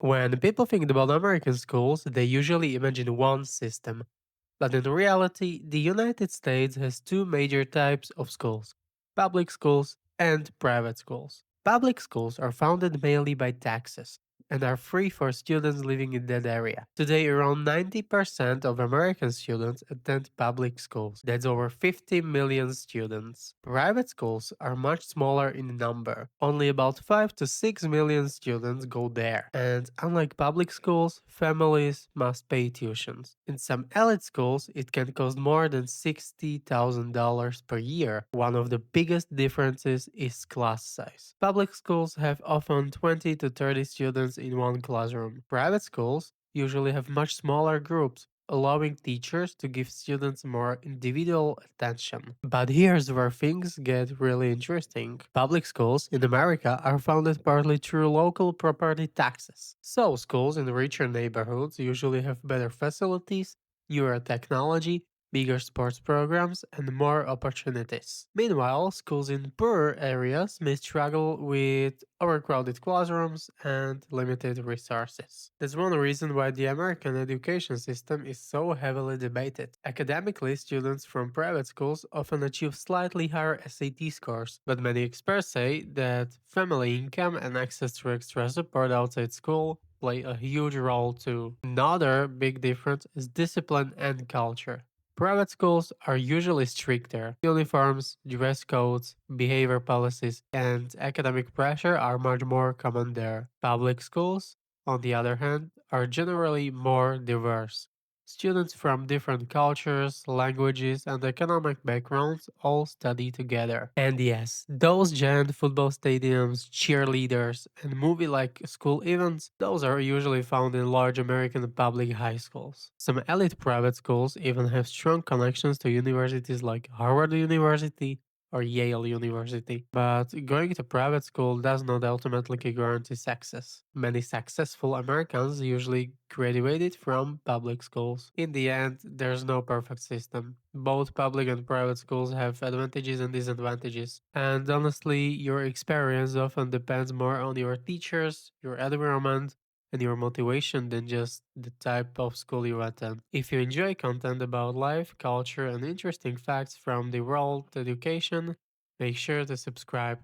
When people think about American schools, they usually imagine one system. But in reality, the United States has two major types of schools: public schools and private schools. Public schools are funded mainly by taxes and are free for students living in that area. Today, around 90% of American students attend public schools. That's over 50 million students. Private schools are much smaller in number. Only about 5 to 6 million students go there. And unlike public schools, families must pay tuitions. In some elite schools, it can cost more than $60,000 per year. One of the biggest differences is class size. Public schools have often 20 to 30 students in one classroom. Private schools usually have much smaller groups, allowing teachers to give students more individual attention. But here's where things get really interesting. Public schools in America are funded partly through local property taxes. So, schools in richer neighborhoods usually have better facilities, newer technology, bigger sports programs, and more opportunities. Meanwhile, schools in poorer areas may struggle with overcrowded classrooms and limited resources. That's one reason why the American education system is so heavily debated. Academically, students from private schools often achieve slightly higher SAT scores, but many experts say that family income and access to extra support outside school play a huge role too. Another big difference is discipline and culture. Private schools are usually stricter. Uniforms, dress codes, behavior policies, and academic pressure are much more common there. Public schools, on the other hand, are generally more diverse. Students from different cultures, languages, and economic backgrounds all study together. And yes, those giant football stadiums, cheerleaders, and movie like school events, those are usually found in large American public high schools. Some elite private schools even have strong connections to universities like Harvard University or Yale University. But going to private school does not ultimately guarantee success. Many successful Americans usually graduated from public schools. In the end, there's no perfect system. Both public and private schools have advantages and disadvantages. And honestly, your experience often depends more on your teachers, your environment, and your motivation than just the type of school you attend. If you enjoy content about life, culture, and interesting facts from the world education, make sure to subscribe.